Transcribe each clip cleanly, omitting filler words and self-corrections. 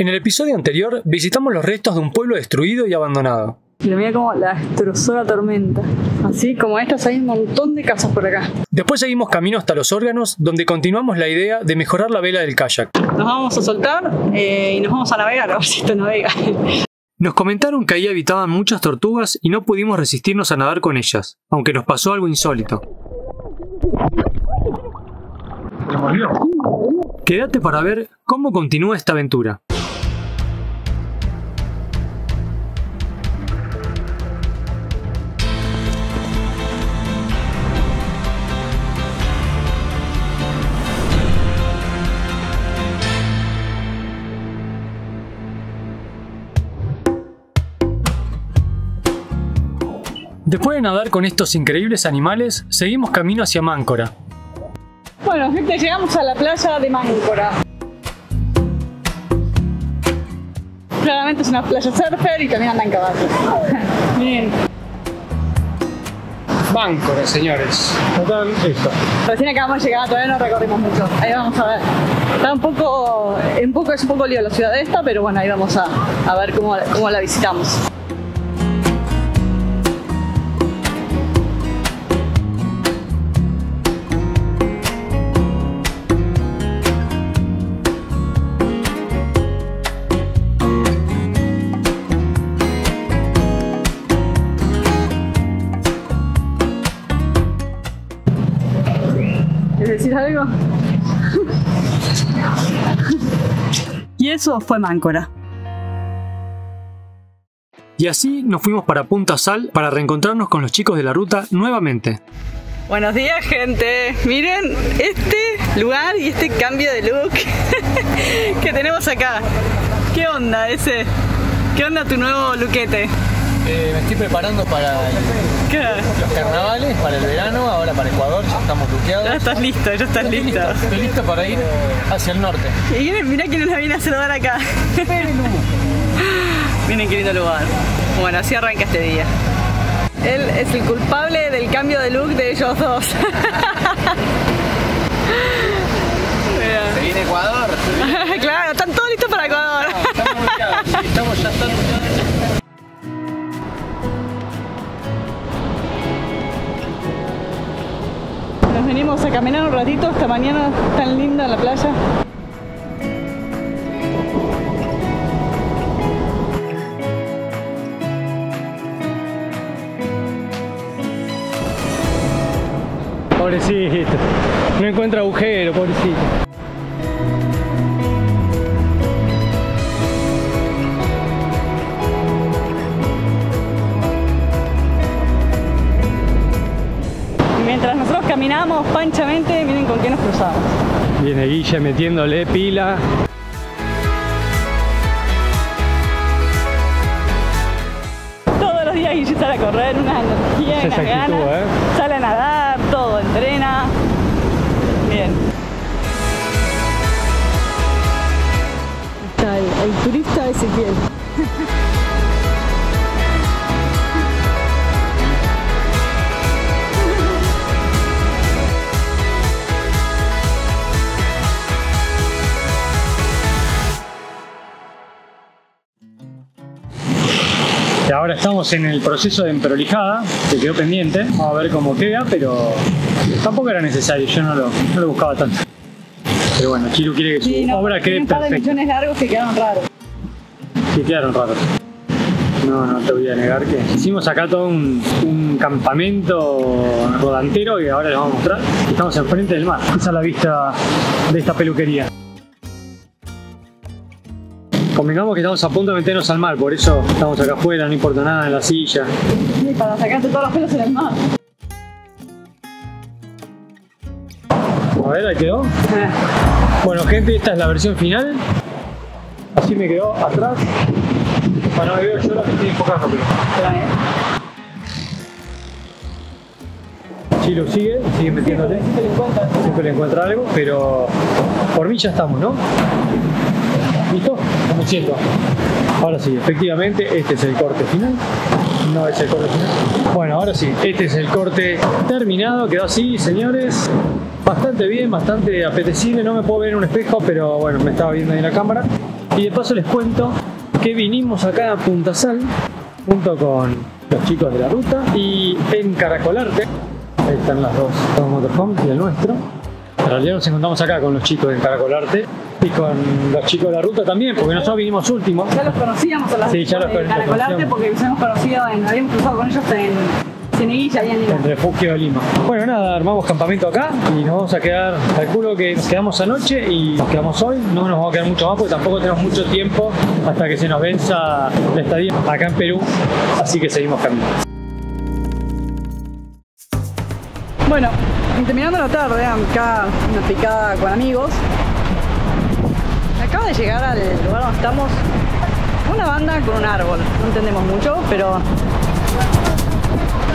En el episodio anterior visitamos los restos de un pueblo destruido y abandonado. Pero mira cómo la destrozó la tormenta. Así como estas hay un montón de casas por acá. Después seguimos camino hasta Los Órganos, donde continuamos la idea de mejorar la vela del kayak. Nos vamos a soltar y nos vamos a navegar, a ver si esto navega. Nos comentaron que ahí habitaban muchas tortugas y no pudimos resistirnos a nadar con ellas, aunque nos pasó algo insólito. Quédate para ver cómo continúa esta aventura. Después de nadar con estos increíbles animales, seguimos camino hacia Máncora. Bueno, gente, llegamos a la playa de Máncora. Claramente es una playa surfer y también andan caballos. Bien. Máncora, señores. Notan esto. Recién acabamos de llegar, todavía no recorrimos mucho. Ahí vamos a ver. Está es un poco lío la ciudad esta, pero bueno, ahí vamos a ver cómo la visitamos. ¿Quieres decir algo? Y eso fue Máncora. Y así nos fuimos para Punta Sal para reencontrarnos con los chicos de la ruta nuevamente. Buenos días, gente. Miren este lugar y este cambio de look que tenemos acá. ¿Qué onda ese? ¿Qué onda tu nuevo lookete? Me estoy preparando para los carnavales, para el verano, ahora para Ecuador, ya estamos buqueados. Ya estás listo. Estoy listo para ir hacia el norte. Y mirá quién nos viene a saludar acá. Miren qué lindo lugar. Bueno, así arranca este día. Él es el culpable del cambio de look de ellos dos. Se viene Ecuador. Claro, están todos listos para Ecuador. Estamos buqueados, sí, estamos buqueados. Nos venimos a caminar un ratito, esta mañana tan linda la playa. Pobrecito, no encuentra agujero, pobrecito. Mientras nosotros caminamos panchamente, miren con qué nos cruzamos. Viene Guille metiéndole pila. Todos los días Guille sale a correr, una energía, Esa unas actitud, ganas. Sale a nadar, todo, entrena. Bien. Está el turista Ezequiel. Y ahora estamos en el proceso de emprolijada, que quedó pendiente. Vamos a ver cómo queda, pero tampoco era necesario, yo no lo buscaba tanto. Pero bueno, Chiru quiere que su obra quede un par de perfecta. millones largos que quedaron raros. Que quedaron raros. No te voy a negar que hicimos acá todo un campamento rodantero que ahora les vamos a mostrar. Estamos enfrente del mar. Esa es la vista de esta peluquería. Convengamos que estamos a punto de meternos al mar, por eso estamos acá afuera, no importa nada en la silla. Y para sacarte todos los pelos en el mar. A ver, ahí quedó. Bueno, gente, esta es la versión final. Así me quedó atrás. Bueno, me veo yo la que estoy enfocando, pero... Chilo sigue metiéndole. Siempre le encuentra algo, pero por mí ya estamos, ¿no? ¿Listo? Como siento. Ahora sí, efectivamente, este es el corte final. No es el corte final. Bueno, ahora sí, este es el corte terminado. Quedó así, señores. bastante bien, bastante apetecible. No me puedo ver en un espejo, pero bueno, me estaba viendo ahí en la cámara. Y de paso les cuento que vinimos acá a Punta Sal junto con los chicos de la ruta y en Caracolarte. Ahí están las dos motorhomes y el nuestro. En realidad nos encontramos acá con los chicos de Caracolarte y con los chicos de la ruta también, porque nosotros vinimos últimos. Ya los conocíamos a los sí, ya los de Caracolarte porque nos hemos conocido, habíamos cruzado con ellos en Cieneguilla y en Lima. En Refugio de Lima. Bueno, nada, armamos campamento acá y nos vamos a quedar, calculo que nos quedamos anoche y nos quedamos hoy. No nos vamos a quedar mucho más porque tampoco tenemos mucho tiempo hasta que se nos venza la estadía acá en Perú, así que seguimos caminando. Bueno, terminando la tarde, acá una picada con amigos. Acaba de llegar al lugar donde estamos una banda con un árbol. No entendemos mucho, pero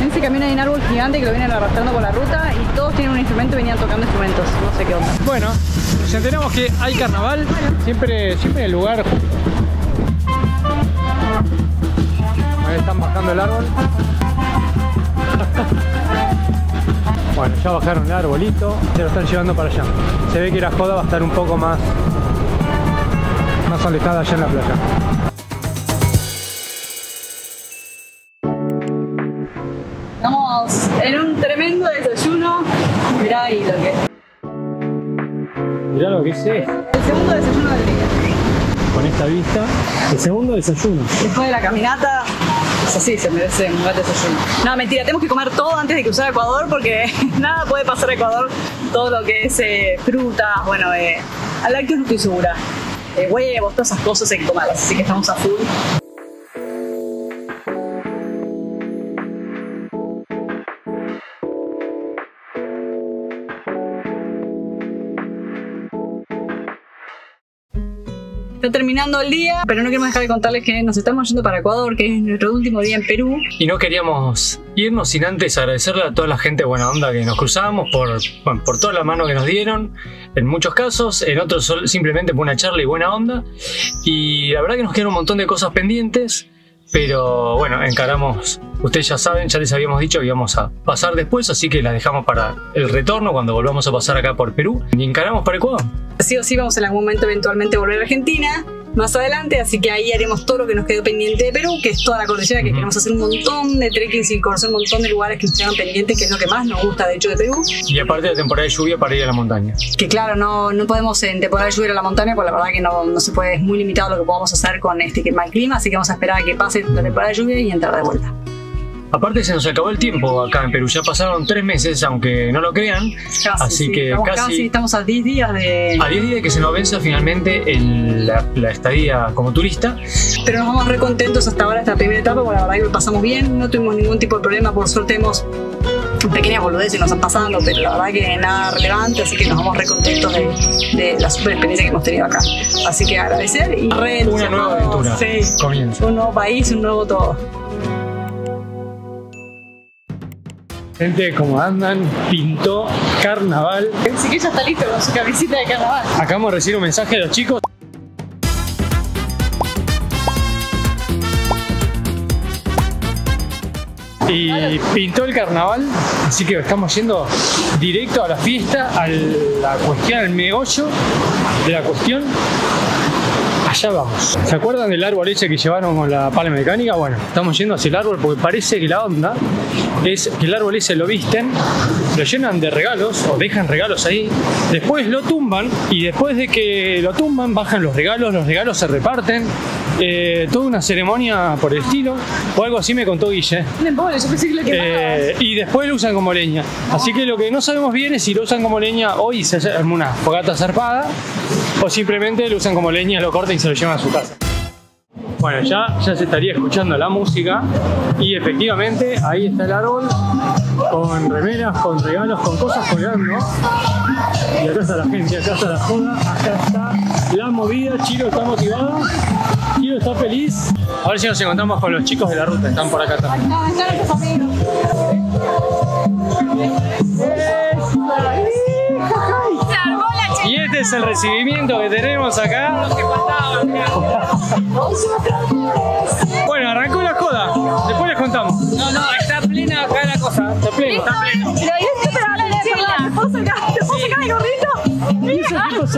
en ese camión hay un árbol gigante que lo vienen arrastrando por la ruta y todos tienen un instrumento y venían tocando instrumentos. No sé qué onda. Bueno, nos enteramos que hay carnaval, siempre en el lugar. Ahí están bajando el árbol. Bueno, ya bajaron el arbolito, se lo están llevando para allá. Se ve que la joda va a estar un poco más alejada allá en la playa. Estamos en un tremendo desayuno. Mirá ahí lo que es. Mirá lo que es esto. El segundo desayuno del día. Con esta vista, el segundo desayuno. Después de la caminata, es así, se merece un buen desayuno. No, mentira, tenemos que comer todo antes de cruzar Ecuador porque nada puede pasar a Ecuador. Todo lo que es frutas, bueno, al lácteos no estoy segura. Huevos, todas esas cosas hay que comerlas, así que estamos a full. Está terminando el día, pero no queremos dejar de contarles que nos estamos yendo para Ecuador, que es nuestro último día en Perú. Y no queríamos irnos sin antes agradecerle a toda la gente buena onda que nos cruzamos por toda la mano que nos dieron, en muchos casos, en otros simplemente por una charla y buena onda. Y la verdad que nos quedan un montón de cosas pendientes, pero bueno, encaramos, ustedes ya saben, ya les habíamos dicho que íbamos a pasar después, así que las dejamos para el retorno cuando volvamos a pasar acá por Perú y encaramos para Ecuador. Sí o sí vamos en algún momento eventualmente a volver a Argentina más adelante, así que ahí haremos todo lo que nos quedó pendiente de Perú, que es toda la cordillera, que queremos hacer un montón de trekkings y conocer un montón de lugares que nos quedan pendientes, que es lo que más nos gusta de hecho de Perú. Y aparte de la temporada de lluvia para ir a la montaña. Que claro, no podemos en temporada de lluvia ir a la montaña, porque la verdad que no se puede, es muy limitado lo que podamos hacer con este mal clima, así que vamos a esperar a que pase la temporada de lluvia y entrar de vuelta. Aparte se nos acabó el tiempo acá en Perú, ya pasaron 3 meses, aunque no lo crean, casi, así sí, que casi estamos a 10 días de... A 10 días de que se nos venza finalmente la estadía como turista. Pero nos vamos re contentos hasta ahora, esta primera etapa, porque la verdad que lo pasamos bien, no tuvimos ningún tipo de problema, por suerte hemos pequeñas boludeces nos han pasado, pero la verdad que nada relevante, así que nos vamos re contentos de la super experiencia que hemos tenido acá. Así que agradecer y una nueva aventura, sí, comienza. Un nuevo país, un nuevo todo. Gente, como andan, pintó carnaval. Así que ya está listo con su camiseta de carnaval. Acabamos de recibir un mensaje de los chicos. Y pintó el carnaval, así que estamos yendo directo a la fiesta, a la cuestión, al meollo de la cuestión. Allá vamos. ¿Se acuerdan del árbol ese que llevaron con la pala mecánica? Bueno, estamos yendo hacia el árbol porque parece que la onda es que el árbol ese lo visten, lo llenan de regalos o dejan regalos ahí, después lo tumban y después de que lo tumban bajan los regalos se reparten, toda una ceremonia por el estilo o algo así me contó Guille. Y después lo usan como leña. Así que lo que no sabemos bien es si lo usan como leña hoy y se hace una fogata zarpada o simplemente lo usan como leña, lo cortan y se lo llevan a su casa. Bueno, ya se estaría escuchando la música y efectivamente ahí está el árbol con remeras, con regalos, con cosas colgando. Y acá está la gente, acá está la joda, acá está la movida. Chiro está motivado, Chiro está feliz. A ver si nos encontramos con los chicos de la ruta, están por acá también. Y este es el recibimiento que tenemos acá. Bueno, arrancó la joda, después les contamos. No, está plena acá la cosa. Está pleno. Pero ¿puedo sacar el gorrito?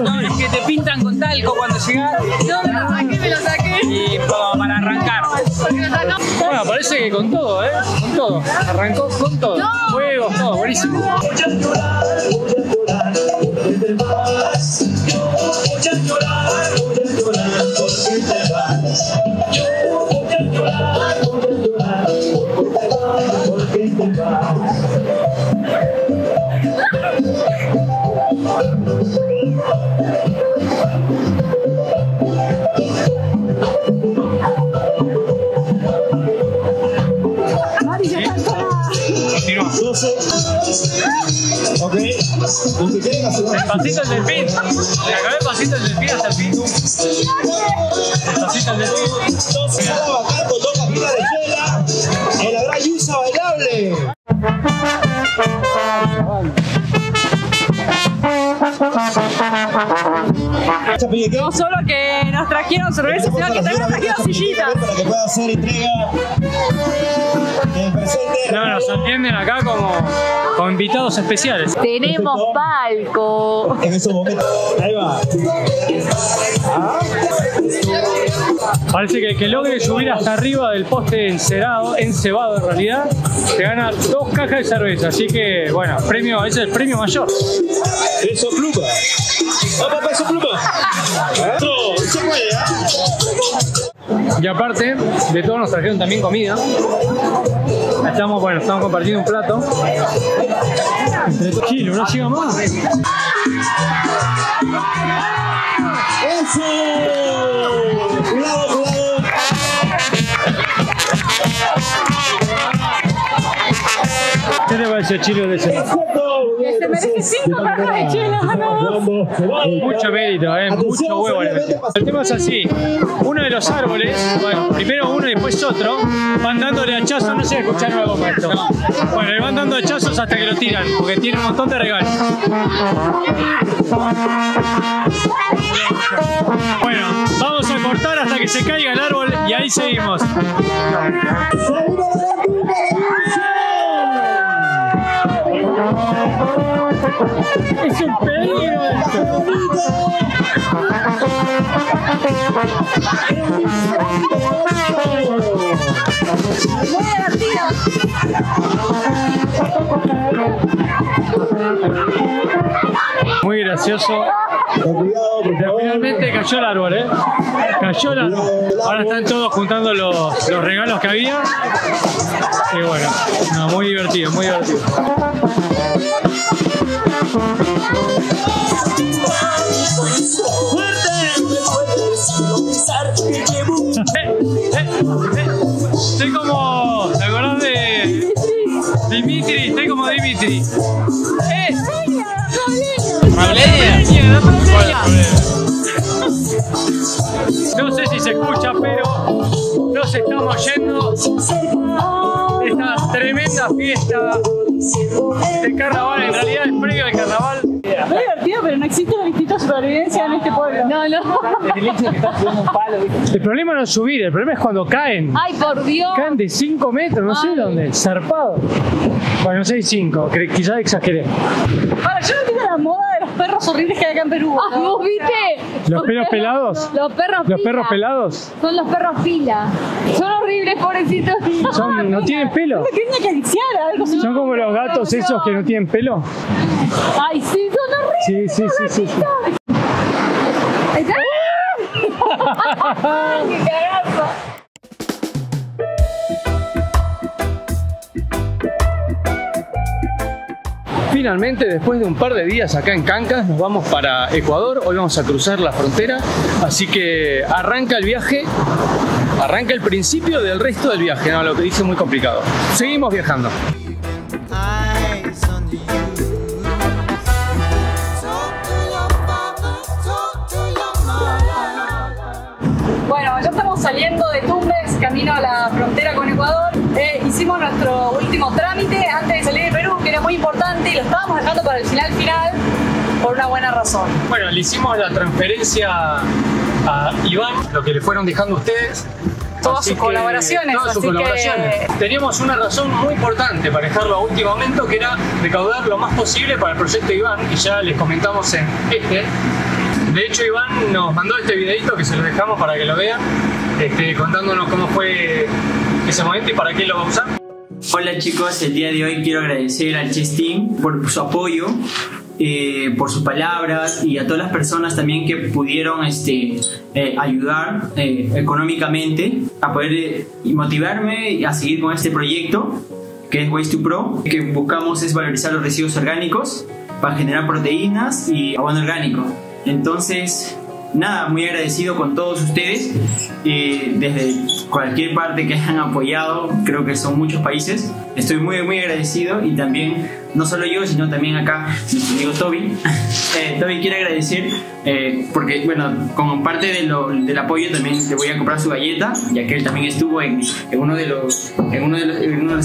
No, es que te pintan con talco cuando llegas. No, me lo saqué. Y para arrancar. Bueno, parece que con todo, con todo. Arrancó con todo. Juegos, todo, buenísimo. Ok. El pasito del delfín. Le acabé el pasito del delfín hasta el fin. El pasito del delfín. Entonces, cada bacán con 2 cajitas de chela en la gran Yusa bailable. No solo que nos trajeron cerveza, sino que también nos trajeron sillitas. Para que pueda hacer entrega del presente. No, nos atienden acá como invitados especiales. Tenemos palco. En esos momentos. Ahí va. Parece que el que logre subir hasta arriba del poste encebado en realidad, se gana 2 cajas de cerveza. Así que, bueno, premio, ese es el premio mayor. Peso pluma. Vamos, peso pluma. Se puede, Y aparte de todo nos trajeron también comida. Estamos compartiendo un plato. Entre todos. Chilo, no llega más. ¡Eso! Cuidado. ¿Qué te parece, Chilo, de ese? Que se merece 5 cajas de chela, ¿no? Mucho mérito, mucho huevo. El tema es así, uno de los árboles, bueno, primero uno y después otro, van dándole hachazos, no sé si escucharon algo más esto. Bueno, le van dando hachazos hasta que lo tiran, porque tiene un montón de regalos. Bueno, vamos a cortar hasta que se caiga el árbol y ahí seguimos. Es un peligro esto. Muy divertido. Muy gracioso. Pero finalmente cayó el árbol, Cayó el árbol. Ahora están todos juntando los regalos que había. Y bueno, no, muy divertido, muy divertido. Estoy como... ¿Te acordás de Dimitri? Estoy como Dimitri. No sé si se escucha, pero nos estamos yendo de esta tremenda fiesta de carnaval. En realidad es previo al carnaval. Muy divertido, pero no existe el instinto de supervivencia en este pueblo. No. El hecho de que estás jugando un palo, ¿viste? El problema no es subir, el problema es cuando caen. Ay, por Dios. Caen de 5 metros, no sé dónde, zarpado. Bueno, no sé, 5, quizás exageré. Ahora, yo no entiendo la moda de los perros horribles que hay acá en Perú. Ah, ¿vos viste? ¿Los perros pelados? Los perros ¿Los fila. perros pelados? Son los perros fila. Son horribles, pobrecitos. ¿No tienen pelo? Me querían acariciar algo. ¿Son como los gatos esos que no tienen pelo? Ay, sí, son horribles. Sí. Ahí está. ¡Qué cagazo! Finalmente, después de un par de días acá en Cancas, nos vamos para Ecuador. Hoy vamos a cruzar la frontera, así que arranca el viaje, arranca el principio del resto del viaje, no, lo que dije muy complicado. Seguimos viajando. Bueno, ya estamos saliendo de Tumbes, camino a la frontera con Ecuador. Hicimos nuestro último trámite antes de salir de Perú, que era muy importante, y lo estábamos dejando para el final, por una buena razón. Bueno, le hicimos la transferencia a Iván, lo que le fueron dejando ustedes. todas sus colaboraciones. Todas sus colaboraciones. Teníamos una razón muy importante para dejarlo a último momento, que era recaudar lo más posible para el proyecto Iván, que ya les comentamos en este. De hecho, Iván nos mandó este videito que se lo dejamos para que lo vean, contándonos cómo fue ese momento y para qué lo va a usar. Hola chicos, el día de hoy quiero agradecer al Chess Team por su apoyo, por sus palabras, y a todas las personas también que pudieron ayudar económicamente a poder motivarme a seguir con este proyecto que es Waste2Pro, que buscamos es valorizar los residuos orgánicos para generar proteínas y abono orgánico. Entonces, nada, muy agradecido con todos ustedes, desde cualquier parte que hayan apoyado, creo que son muchos países. Estoy muy muy agradecido, y también, no solo yo, sino también acá nuestro amigo Toby. Toby quiere agradecer porque, bueno, como parte del apoyo también le voy a comprar su galleta, ya que él también estuvo en uno de los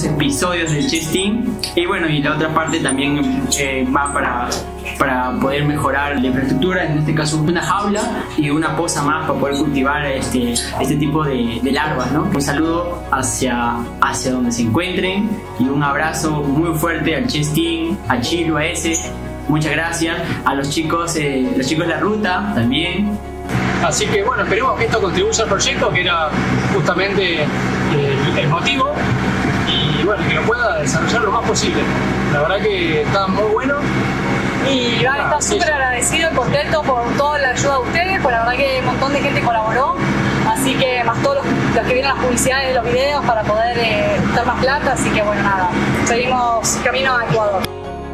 episodios del Chess Team. Y bueno, y la otra parte también va para poder mejorar la infraestructura, en este caso una jaula y una poza más para poder cultivar este tipo de larvas, ¿no? Un saludo hacia donde se encuentren, y un abrazo muy fuerte al Chess Team, a Chilo, a ese. Muchas gracias a los chicos de la ruta también. Así que bueno, esperemos que esto contribuya al proyecto, que era justamente el motivo, y bueno, que lo pueda desarrollar lo más posible. La verdad que está muy bueno. Y Iván está súper agradecido y contento por toda la ayuda de ustedes, pues la verdad que un montón de gente colaboró, así que más todos los que vienen a las publicidades de los videos para poder dar más plata, así que bueno, nada, seguimos camino a Ecuador.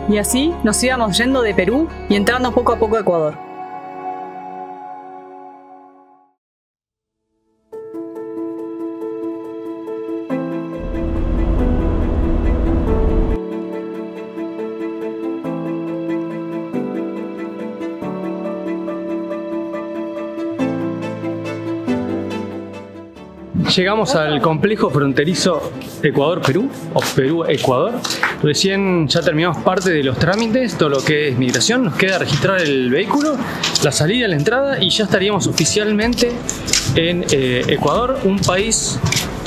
Y así nos íbamos yendo de Perú y entrando poco a poco a Ecuador. Llegamos al complejo fronterizo Ecuador-Perú, o Perú-Ecuador. Recién ya terminamos parte de los trámites, todo lo que es migración. Nos queda registrar el vehículo, la salida, la entrada, y ya estaríamos oficialmente en Ecuador, un país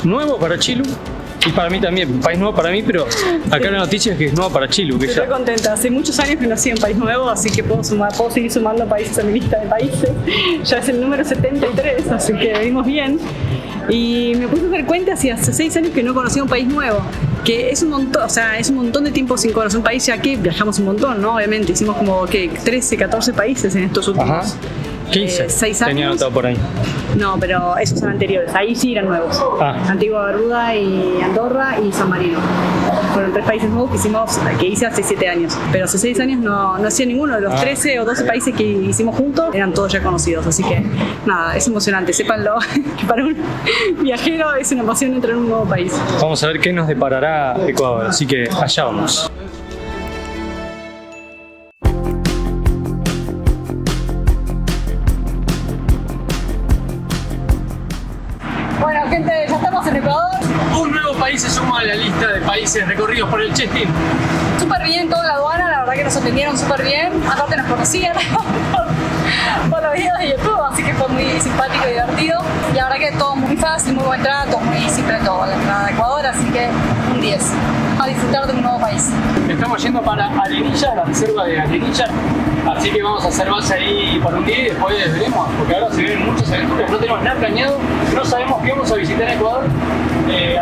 nuevo para Chilu. Y para mí también, un país nuevo para mí, pero acá la noticia es que es nuevo para Chilu. Que Estoy contenta, hace muchos años que no hacía un país nuevo, así que puedo seguir sumando países a mi lista de países. Ya es el número 73, así que venimos bien. Y me puse a dar cuenta hace 6 años que no conocía un país nuevo, que es un montón, o sea, es un montón de tiempo sin conocer un país, ya que viajamos un montón, ¿no? Obviamente, hicimos como que 13, 14 países en estos últimos 15, 6 años. Tenía anotado por ahí. No, pero esos son anteriores, ahí sí eran nuevos. Antigua Barbuda y Andorra y San Marino. Fueron 3 países nuevos que hice hace 7 años. Pero hace 6 años no hacía ninguno de los 13 o 12 países que hicimos juntos, eran todos ya conocidos. Así que nada, es emocionante, sépanlo, que para un viajero es una emoción entrar en un nuevo país. Vamos a ver qué nos deparará Ecuador, así que allá vamos. Bueno, gente, ya estamos en Ecuador. Un nuevo país se suma a la lista de países recorridos por el Chess Team. Súper bien toda la aduana, la verdad que nos atendieron súper bien. Aparte nos conocían por los videos de YouTube, así que fue muy simpático y divertido. Y la verdad que todo muy fácil, muy buen trato, muy simple todo la entrada de Ecuador, así que un 10. A disfrutar de un nuevo país. Estamos yendo para Arenilla, la reserva de Arenilla. Así que vamos a hacer base ahí por un día y después veremos, porque ahora se vienen muchas aventuras, no tenemos nada planeado, no sabemos qué vamos a visitar en Ecuador,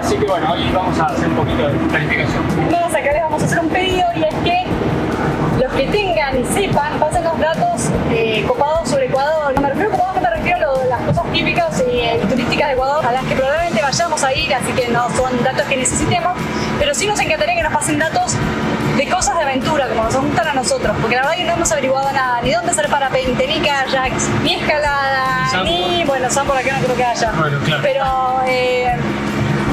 así que bueno, hoy vamos a hacer un poquito de planificación. Vamos, acá les vamos a hacer un pedido, y es que los que tengan y sepan, pasen los datos copados sobre Ecuador. No me refiero a copados, me refiero a las cosas típicas y turísticas de Ecuador, a las que probablemente vayamos a ir, así que no son datos que necesitemos, pero sí nos encantaría que nos pasen datos de cosas de aventura, como nos gustan a nosotros, porque la verdad que no hemos averiguado nada, ni dónde hacer parapente, ni kayaks, ni escalada, ni, bueno, San por acá no creo que haya, bueno, claro. Pero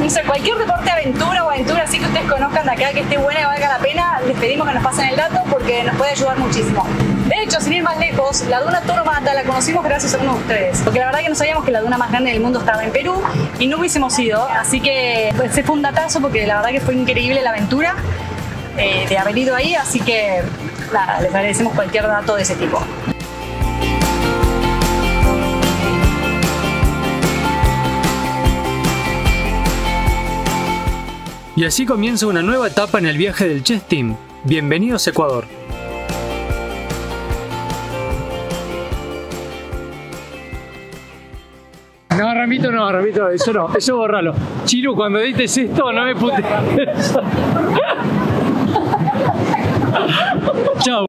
no sé, cualquier deporte aventura o aventura así que ustedes conozcan de acá, que esté buena y valga la pena, les pedimos que nos pasen el dato porque nos puede ayudar muchísimo. De hecho, sin ir más lejos, la duna Turmata la conocimos gracias a uno de ustedes, porque la verdad que no sabíamos que la duna más grande del mundo estaba en Perú y no hubiésemos ido, así que pues, fue un datazo porque la verdad que fue increíble la aventura de haber ido ahí, así que nada, les agradecemos cualquier dato de ese tipo. Y así comienza una nueva etapa en el viaje del Chess Team. Bienvenidos a Ecuador. No, Ramito, eso no, eso bórralo. Chiru, cuando edites esto, no me putees.